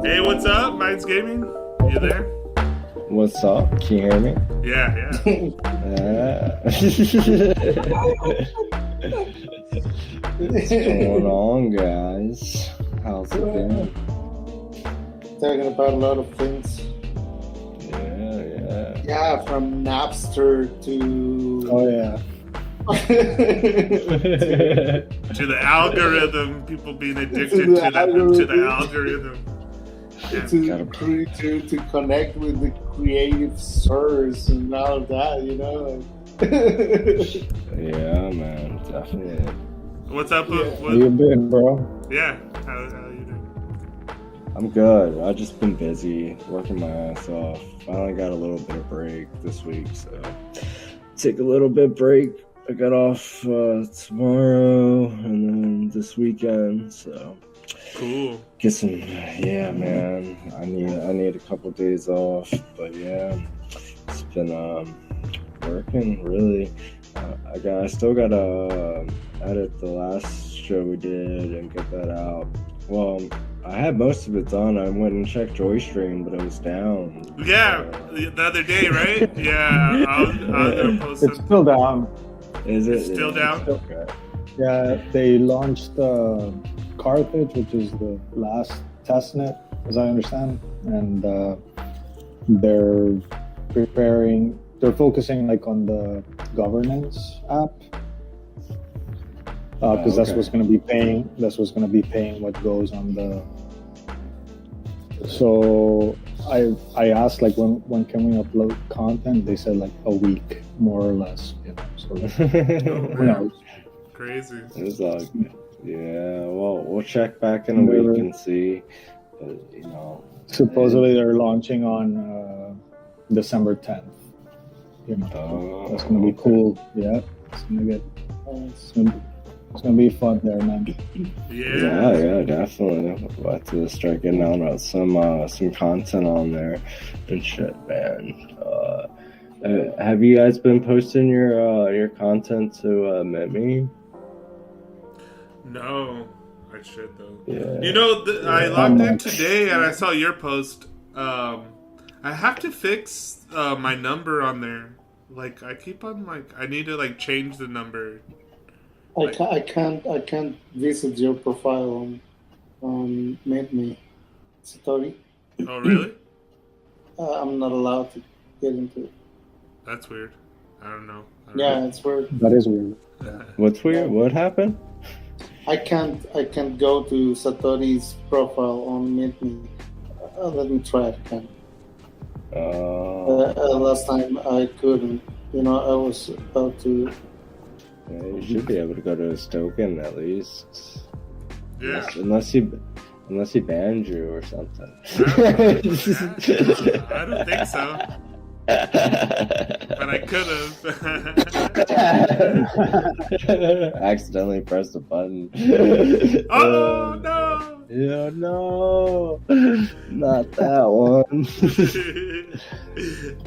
Hey, what's up, MindsGaming? You there? What's up? Can you hear me? Yeah. What's going on, guys? How's it been? Talking about a lot of things. Yeah, from Napster to... Oh, yeah. To the algorithm, people being addicted to the algorithm. Yeah. To connect with the creative source and all of that, you know. Yeah, man, definitely. What's up? Yeah. How you been, bro? Yeah, how you doing? I'm good. I've just been busy working my ass off. Finally got a little bit of break this week, so take a little bit break. I got off tomorrow and then this weekend, so Cool. get some. Yeah, man. I need a couple days off, but yeah, it's been working really. I still gotta edit the last show we did and get that out. Well, I had most of it done. I went and checked Joystream, but it was down. Yeah, the other day, right? Yeah, I was gonna post It's still down. Is it? It's still down? Okay. Yeah, they launched Carthage, which is the last testnet, as I understand, and they're focusing like on the governance app, because that's what's going to be paying. That's what's going to be paying what goes on the. So I asked like when can we upload content? They said like a week, more or less. You know, so who knows? Crazy. It was yeah. Well, we'll check back in a week and see. But you know, supposedly they're launching on December 10th. You know, that's gonna be cool. Yeah, it's gonna be fun there, man. Yeah, definitely. We'll have to start getting on some content on there and shit, man. Have you guys been posting your content to Mintme? No, I should though. Yeah. You know, I logged in today and I saw your post. I have to fix my number on there. Like I keep on I need to change the number. I can't visit your profile on Mintme. Satori. Oh really? I'm not allowed to get into it. That's weird. I don't know. It's weird. That is weird. What's weird? What happened? I can't go to Satori's profile on Mintme. Let me try it again. Last time I couldn't. You know, I was about to. Yeah, you should be able to go to his token at least. Yeah. Unless he banned you or something. I don't think so. But I could have. Accidentally pressed the button. Oh no! Yeah, no, not that one.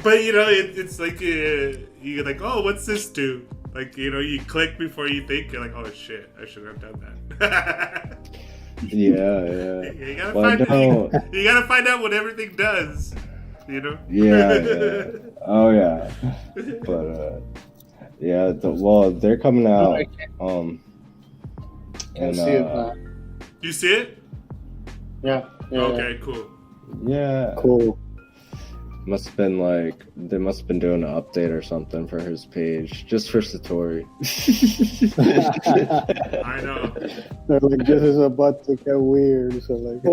But you know, it's like you're like, oh, what's this do? Like, you know, you click before you think. You're like, oh shit, I should have done that. Yeah. You gotta find out what everything does. You know? Yeah. Oh yeah. But yeah. They're coming out. I can see it now. You see it? Yeah. Okay, cool. Yeah. Cool. There must have been doing an update or something for his page, just for Satori. I know. They're like, this is about to get weird. So like,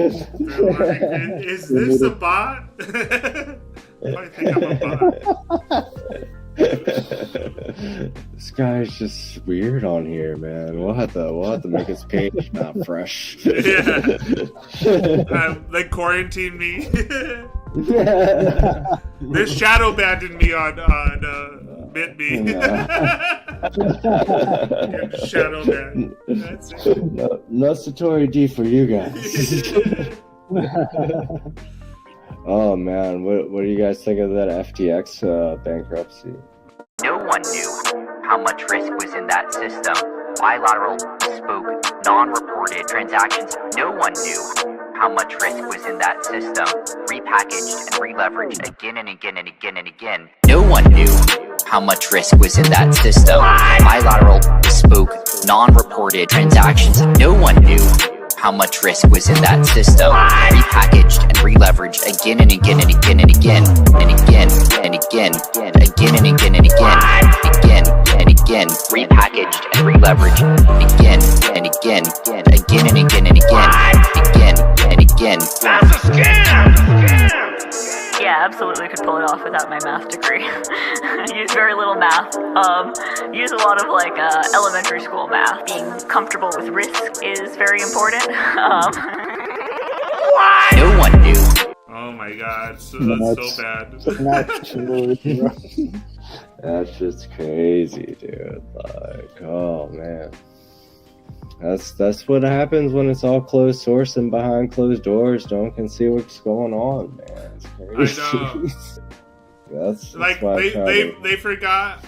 is this a bot? I think I'm a bot. This guy's just weird on here, man. We'll have to make his page not fresh. Yeah. Like quarantine me. They're shadow banning me on Mintme. Shadow ban. That's it. No Satori D for you guys. Oh man, what do you guys think of that FTX bankruptcy? No one knew how much risk was in that system. Bilateral, bespoke, non-reported transactions. No one knew how much risk was in that system, repackaged and re-leveraged again and again and again and again. No one knew how much risk was in that system. Bilateral, bespoke, non-reported transactions. No one knew how much risk was in that system. Repackaged and re-leveraged again and again and again and again and again and again, again and again and again, again and again. Repackaged and re-leveraged again and again, again and again and again, again and again. That's a scam! Yeah, absolutely could pull it off without my math degree. Use very little math. Use a lot of like elementary school math. Being comfortable with risk is very important. No one knew. Oh my god, that's so bad. That's just crazy, dude. Like, oh man. That's what happens when it's all closed source and behind closed doors. No one can see what's going on, man. It's crazy. I know. that's Like why they forgot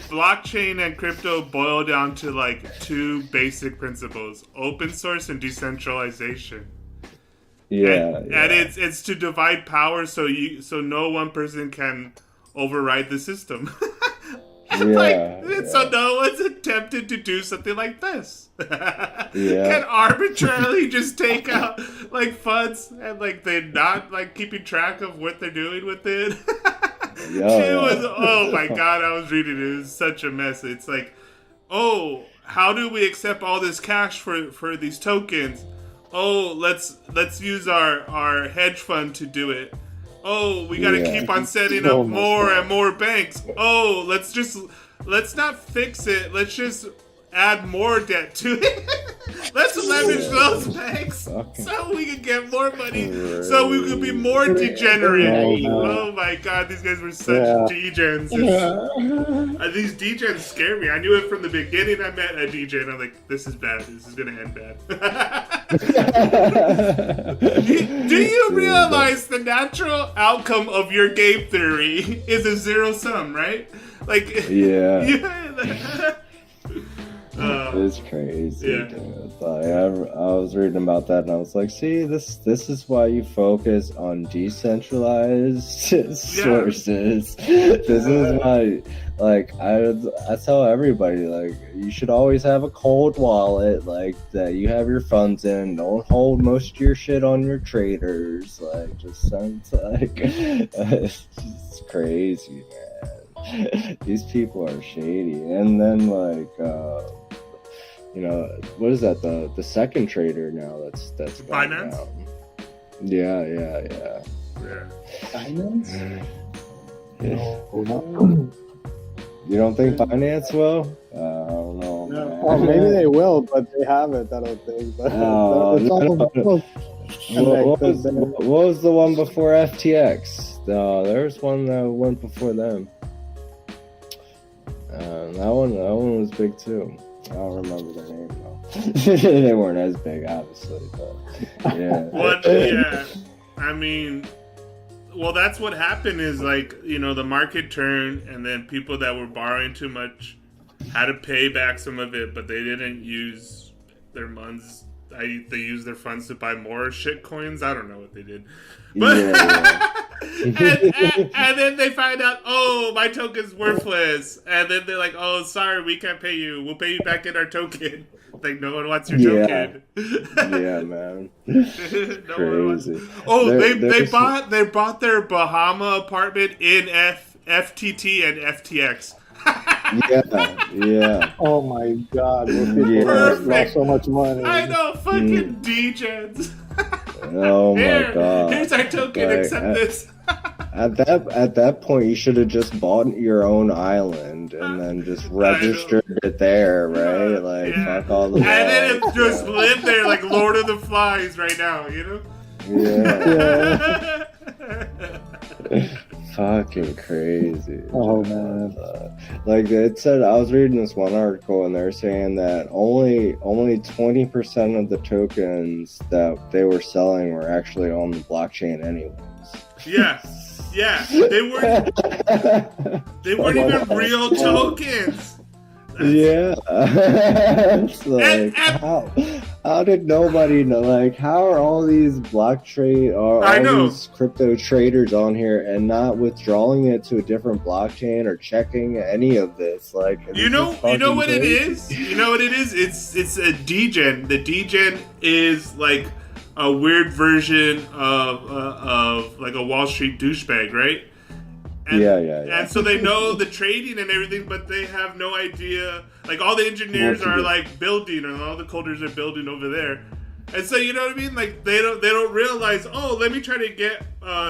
blockchain and crypto boil down to like two basic principles: open source and decentralization. Yeah, and it's to divide power so no one person can override the system. So no one's attempted to do something like this. Can arbitrarily just take out like funds and like they're not like keeping track of what they're doing with it. Oh my god, I was reading it. It was such a mess. It's like, oh, how do we accept all this cash for these tokens? Oh, let's use our hedge fund to do it. Oh, we gotta keep on setting up more and more banks. Oh, let's not fix it. Let's just add more debt to it. Let's leverage those banks so we can get more money, so we can be more degenerate. Oh my god, these guys were such degens. These degens scare me. I knew it from the beginning. I met a degen. I'm like, this is bad. This is gonna end bad. Do you realize the natural outcome of your game theory is a zero sum, right? Like, it's crazy, dude. Like, I was reading about that and I was like, see, this is why you focus on decentralized sources. This is why, like, I tell everybody, like, you should always have a cold wallet, like, that you have your funds in. Don't hold most of your shit on your traders. Like, just sounds like, it's crazy, man. These people are shady. And then, like, what is that? The second trader now that's Binance? out. Yeah. Finance? You don't think Binance will? I don't know. Man. Well, maybe they will, but they haven't. I don't think. But what was the one before FTX? There's one that went before them. That one was big too. I don't remember their name though. They weren't as big, obviously, but yeah. I mean, well, that's what happened. Is like, the market turned, and then people that were borrowing too much had to pay back some of it, but they didn't use their funds. They used their funds to buy more shit coins. I don't know what they did, but and then they find out, oh, my token's worthless, and then they're like, oh, sorry, we can't pay you. We'll pay you back in our token. Like, no one wants your token. Yeah, man. Crazy. Oh, they bought their Bahama apartment in FTT and FTX. Yeah. Oh my god, lost so much money. I know, fucking degens. Oh my god. Here's our token, accept this. At that point, you should have just bought your own island and then just registered it there, right? Like, fuck all the. And then it just lived there like Lord of the Flies right now, Yeah. Fucking crazy. Oh man. Like it said, I was reading this one article and they're saying that only 20% of the tokens that they were selling were actually on the blockchain anyways. Yeah. They weren't even real tokens. Yeah. It's like, How did nobody know? Like, how are all these these crypto traders on here and not withdrawing it to a different blockchain or checking any of this? Like, you know what it is? You know what it is? It's a degen. The degen is like a weird version of like a Wall Street douchebag, right? And, And so they know the trading and everything, but they have no idea. Like, all the engineers are like building, and all the coders are building over there. And so, you know what I mean? Like, they don't realize, oh, let me try to get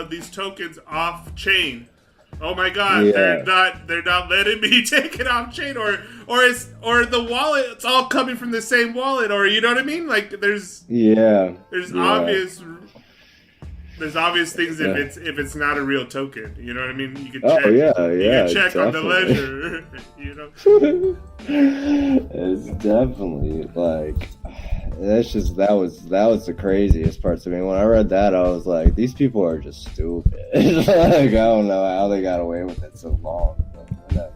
these tokens off chain. Oh my God, they're not letting me take it off chain, or the wallet, it's all coming from the same wallet, or you know what I mean? Like, there's obvious things if it's not a real token. You know what I mean? You can check. You can check definitely. On the ledger. You know. It's definitely like that was the craziest part to me. When I read that, I was like, these people are just stupid. Like, I don't know how they got away with it so long. But whatever.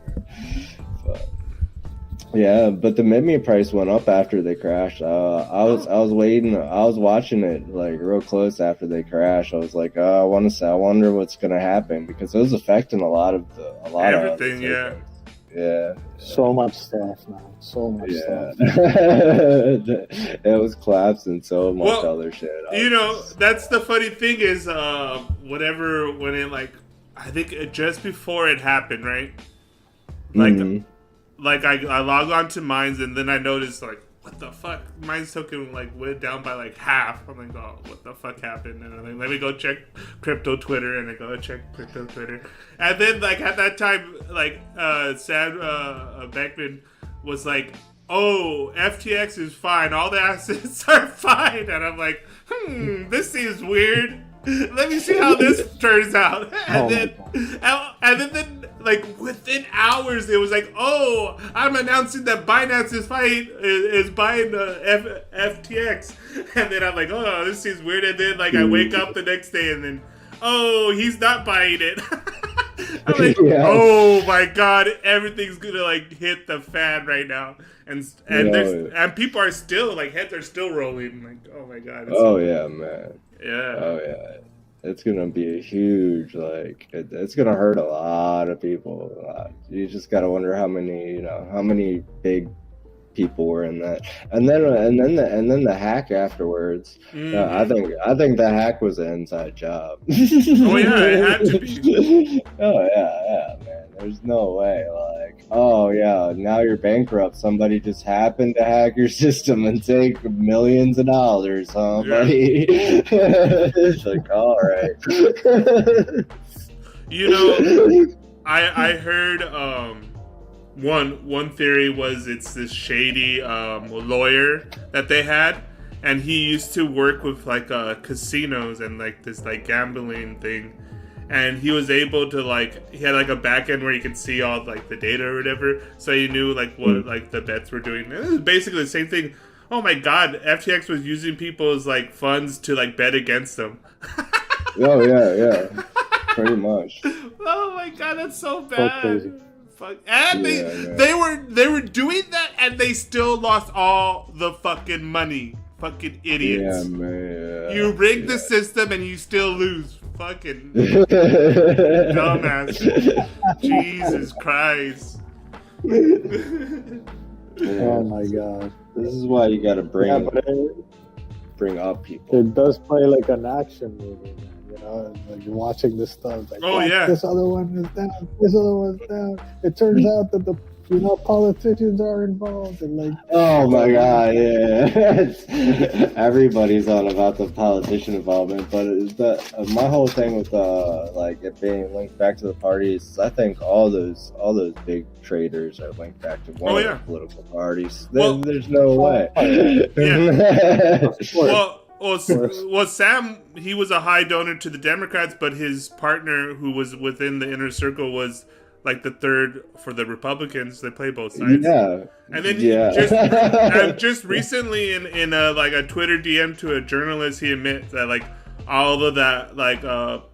Yeah, but the Mintme price went up after they crashed. I was watching it like real close after they crashed. I was like, I wonder what's gonna happen, because it was affecting a lot of everything. Yeah. So much stuff, man. So much stuff. It was collapsing so much other shit. You know, that's the funny thing is, when it, like, I think just before it happened, right? Like. Mm-hmm. Like, I log on to Minds, and then I noticed, like, what the fuck? Minds token, like, went down by, like, half. I'm like, oh, what the fuck happened? And I'm like, let me go check crypto Twitter, and I go check crypto Twitter. And then, like, at that time, like, Sam Beckman was like, oh, FTX is fine. All the assets are fine. And I'm like, this seems weird. Let me see how this turns out. And then like within hours, it was like, oh, I'm announcing that Binance is buying FTX. And then I'm like, oh, this seems weird. And then like I wake up the next day, and then, oh, he's not buying it. I'm like, oh my God, everything's gonna like hit the fan right now. And people are still like, heads are still rolling. Like, oh my God. Yeah, man. Yeah. Oh yeah. It's gonna be a huge, like, it's gonna hurt a lot of people. You just gotta wonder how many big people were in that, and then the hack afterwards. Mm-hmm. I think the hack was an inside job. Oh yeah, it had to be. Oh yeah, man. There's no way. Like, oh yeah, now you're bankrupt. Somebody just happened to hack your system and take millions of dollars, huh, buddy? It's like, all right. You know, I heard one theory was it's this shady lawyer that they had, and he used to work with like casinos and like this like gambling thing. And he was able to like, he had like a back end where you could see all like the data or whatever, so he knew like what like the bets were doing. It was basically the same thing. Oh my God, FTX was using people's like funds to like bet against them. Oh yeah, pretty much. Oh my God, that's so bad. So crazy. Fuck. And they were doing that, and they still lost all the fucking money. Fucking idiots. Yeah, man. You rigged the system and you still lose. Fucking dumbass. Jesus Christ. Oh my God. This is why you gotta bring up people. It does play like an action movie, man. You know, like you're watching this stuff. Like, this other one is down. This other one's down. It turns out that the politicians are involved, and like, oh my God, yeah. Everybody's on about the politician involvement, but my whole thing with like it being linked back to the parties, I think all those big traders are linked back to one of the political parties. There's no way. Well, Sam, he was a high donor to the Democrats, but his partner, who was within the inner circle, was like the third for the Republicans. They play both sides. Yeah. And then just recently in like a Twitter DM to a journalist, he admits that like all of that like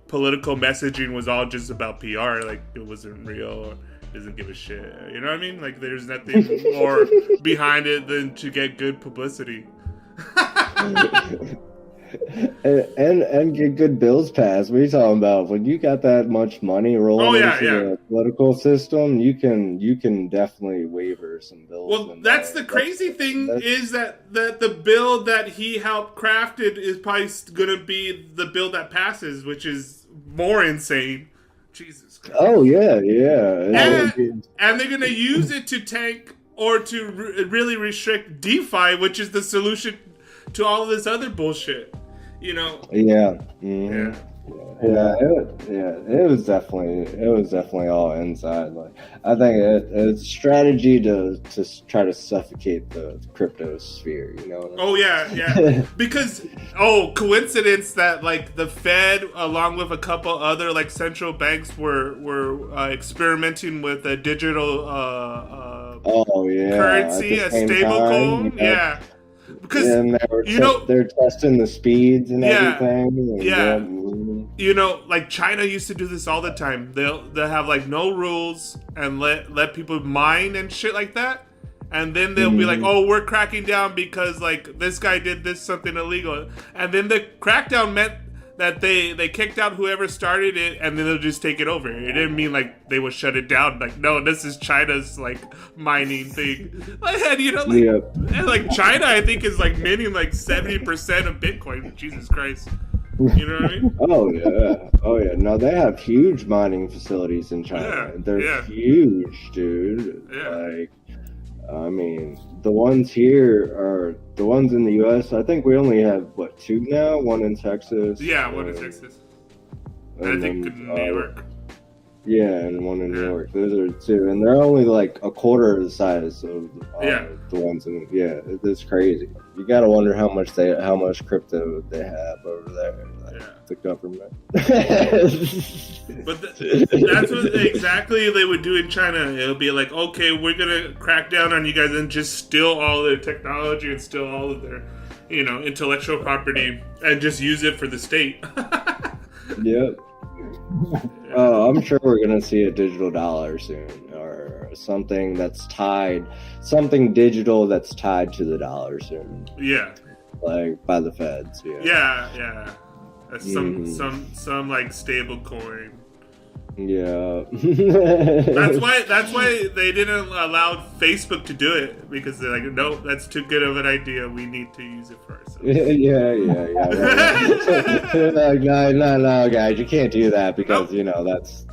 political messaging was all just about PR. Like it wasn't real, or doesn't give a shit. You know what I mean? Like there's nothing more behind it than to get good publicity. and get good bills passed. What are you talking about? When you got that much money rolling into the political system, you can definitely waiver some bills. Well, that's the crazy thing is that the bill that he helped crafted is probably going to be the bill that passes, which is more insane. Jesus Christ. Oh yeah. And they're going to use it to tank or to really restrict DeFi, which is the solution to all of this other bullshit. You know. Yeah. Mm-hmm. It was definitely all inside. Like, I think it's a strategy to try to suffocate the crypto sphere. You know. Oh yeah. Because coincidence that like the Fed, along with a couple other like central banks, were experimenting with a digital currency, a stable coin. Yeah. Because they're testing the speeds and everything. You know, like China used to do this all the time. They'll have like no rules and let people mine and shit like that. And then they'll be like, "Oh, we're cracking down because like this guy did this something illegal." And then the crackdown meant that they kicked out whoever started it, and then they'll just take it over. It didn't mean like they would shut it down. Like, no, this is China's like mining thing. And you know, and like China, I think is like minting like 70% of Bitcoin. Jesus Christ, you know what I mean? Oh yeah. No, they have huge mining facilities in China. They're huge, dude. Yeah. Like, I mean, the ones here are the ones in the U.S. I think we only have, two now? One in Texas. Yeah, one in Texas. And I think in New York. Yeah, and one in New York. Those are two. And they're only like a quarter of the size of the ones in... Yeah, it's crazy. You gotta wonder how much crypto they have over there. The government. But that's what exactly they would do in China. It'll be like, okay, we're gonna crack down on you guys and just steal all their technology and steal all of their, intellectual property and just use it for the state. Yep. Oh, I'm sure we're gonna see a digital dollar soon, or something digital that's tied to the dollar soon. Yeah. Like by the feds. Yeah. Some like stable coin. Yeah. that's why they didn't allow Facebook to do it, because they're like, no, that's too good of an idea. We need to use it for ourselves. Yeah. Like, no, guys, you can't do that because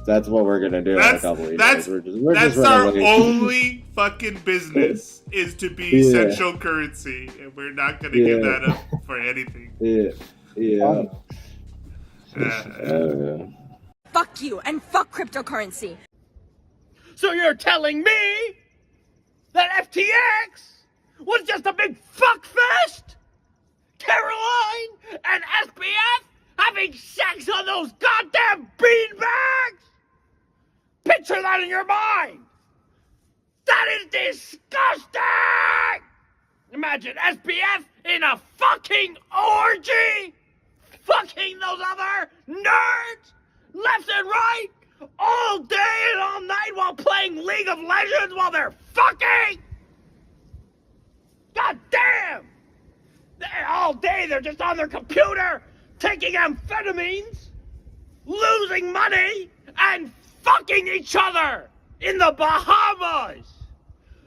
that's what we're gonna do in a couple of years. That's our only fucking business is to be central currency, and we're not gonna give that up for anything. Yeah. Fuck you and fuck cryptocurrency. So you're telling me that FTX was just a big fuckfest? Caroline and SBF having sex on those goddamn beanbags? Picture that in your mind. That is disgusting. Imagine SBF in a fucking orgy, fucking those other nerds left and right, all day and all night while playing League of Legends while they're fucking. God damn! All day they're just on their computer, taking amphetamines, losing money, and fucking each other in the Bahamas.